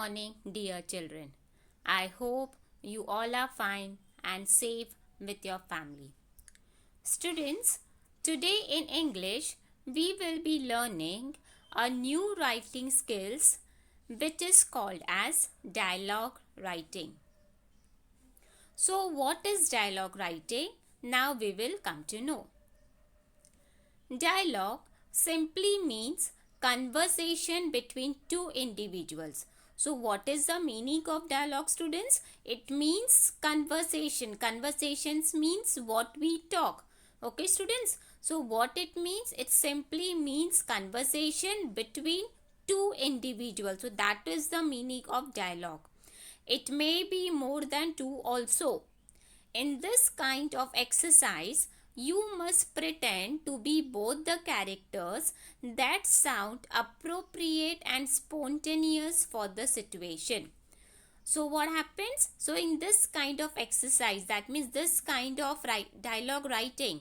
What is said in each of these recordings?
morning, dear children. I hope you all are fine and safe with your family. Students, today in English, we will be learning a new writing skills which is called as dialogue writing. So, what is dialogue writing? Now we will come to know. Dialogue simply means conversation between two individuals. So what is the meaning of dialogue, students? It means conversation. Conversations means what we talk. Okay, students? So what it means? It simply means conversation between two individuals. So that is the meaning of dialogue. It may be more than two also. In this kind of exercise, you must pretend to be both the characters that sound appropriate and spontaneous for the situation. So what happens? So in this kind of exercise, that means this kind of dialogue writing,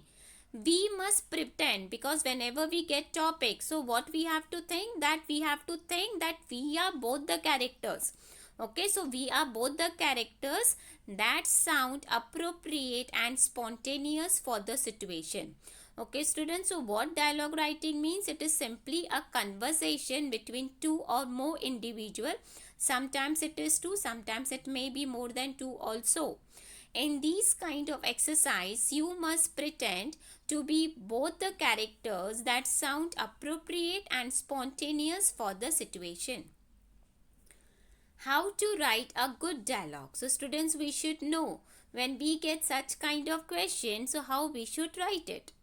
we must pretend, because whenever we get topic, so what we have to think, that we have to think that we are both the characters. Okay, so we are both the characters that sound appropriate and spontaneous for the situation. Okay, students, so what dialogue writing means? It is simply a conversation between two or more individual. Sometimes it is two, sometimes it may be more than two also. In these kind of exercise, you must pretend to be both the characters that sound appropriate and spontaneous for the situation. How to write a good dialogue? So students, we should know when we get such kind of questions, so how we should write it.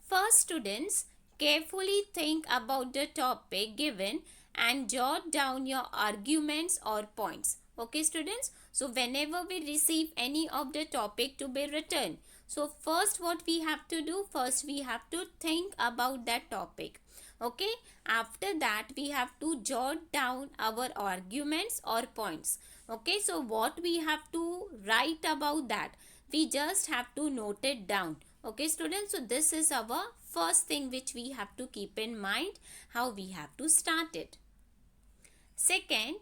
First, students, carefully think about the topic given and jot down your arguments or points. Okay, students, so whenever we receive any of the topic to be written, so first what we have to do, first we have to think about that topic. Okay, after that we have to jot down our arguments or points. Okay, so what we have to write about that, we just have to note it down. Okay, students, so this is our first thing which we have to keep in mind, how we have to start it. Second,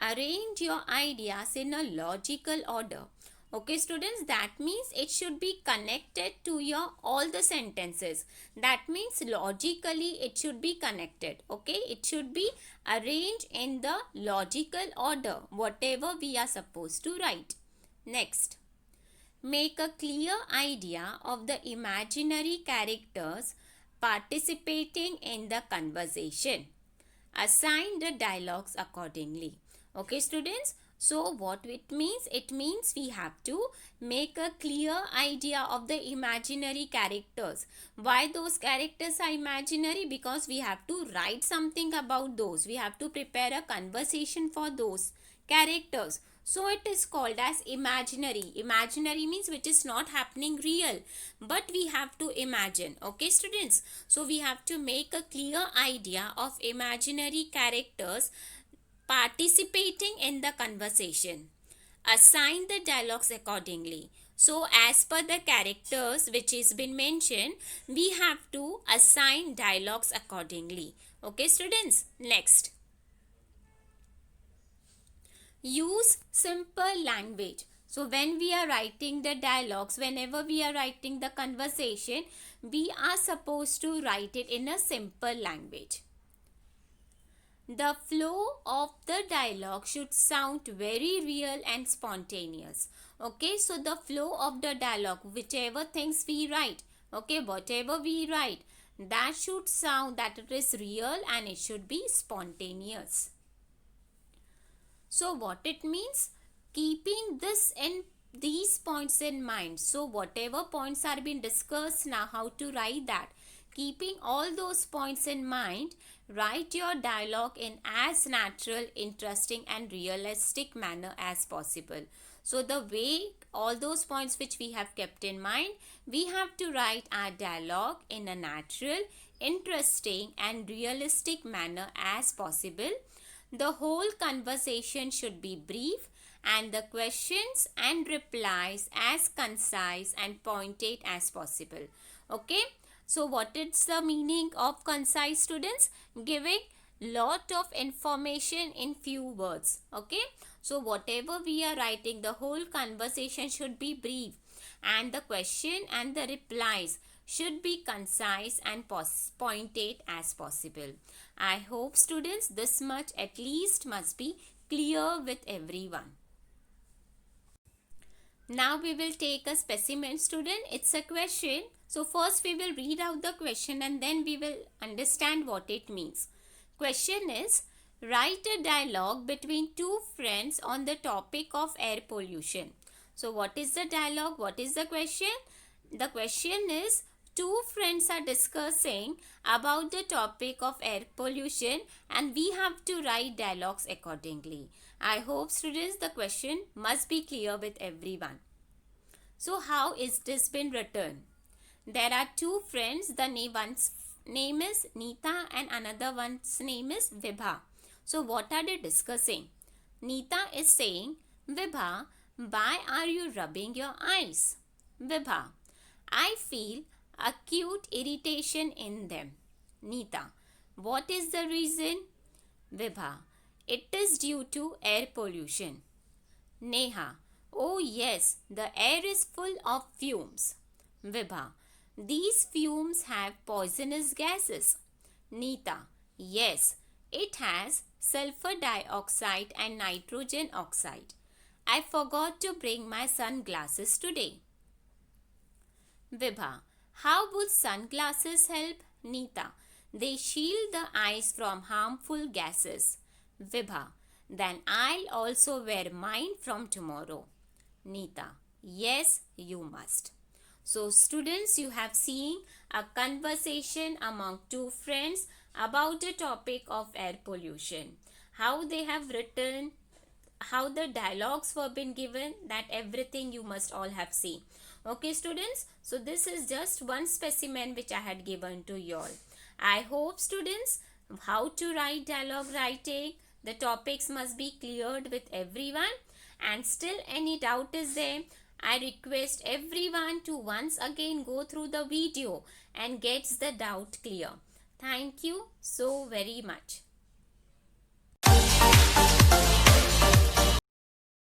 arrange your ideas in a logical order. Okay, students, that means it should be connected to your all the sentences. That means logically it should be connected. Okay, it should be arranged in the logical order, whatever we are supposed to write. Next, make a clear idea of the imaginary characters participating in the conversation. Assign the dialogues accordingly. Okay, students, so what it means? It means we have to make a clear idea of the imaginary characters. Why those characters are imaginary? Because we have to write something about those. We have to prepare a conversation for those characters. So it is called as imaginary. Imaginary means which is not happening real, but we have to imagine. Okay, students, so we have to make a clear idea of imaginary characters participating in the conversation. Assign the dialogues accordingly. So as per the characters which is been mentioned, we have to assign dialogues accordingly. Okay, students, next, use simple language. So when we are writing the dialogues, whenever we are writing the conversation, we are supposed to write it in a simple language. The flow of the dialogue should sound very real and spontaneous. Okay, so the flow of the dialogue, whichever things we write, okay, whatever we write, that should sound that it is real and it should be spontaneous. So what it means? Keeping these points in mind. So whatever points are being discussed now, how to write that. Keeping all those points in mind, write your dialogue in as natural, interesting and realistic manner as possible. So the way all those points which we have kept in mind, we have to write our dialogue in a natural, interesting and realistic manner as possible. The whole conversation should be brief and the questions and replies as concise and pointed as possible. Okay. So what is the meaning of concise, students? Giving lot of information in few words. Okay, so whatever we are writing, the whole conversation should be brief, and the question and the replies should be concise and pointed as possible. I hope students this much at least must be clear with everyone. Now we will take a specimen, student. It's a question. So first we will read out the question and then we will understand what it means. Question is, write a dialogue between two friends on the topic of air pollution. So what is the dialogue? What is the question? The question is, two friends are discussing about the topic of air pollution and we have to write dialogues accordingly. I hope students the question must be clear with everyone. So how is this been written? There are two friends. One's name is Neeta and another one's name is Vibha. So what are they discussing? Neeta is saying, Vibha, why are you rubbing your eyes? Vibha, I feel acute irritation in them. Neeta, what is the reason? Vibha, it is due to air pollution. Neha, oh yes, the air is full of fumes. Vibha, these fumes have poisonous gases. Neeta, yes, it has sulfur dioxide and nitrogen oxide. I forgot to bring my sunglasses today. Vibha, how would sunglasses help? Neeta, they shield the eyes from harmful gases. Vibha, then I'll also wear mine from tomorrow. Neeta, yes, you must. So students, you have seen a conversation among two friends about the topic of air pollution. How they have written, how the dialogues were been given, that everything you must all have seen. Okay students, so this is just one specimen which I had given to you all. I hope students how to write dialogue writing, the topics must be cleared with everyone, and still any doubt is there, I request everyone to once again go through the video and gets the doubt clear. Thank you so very much.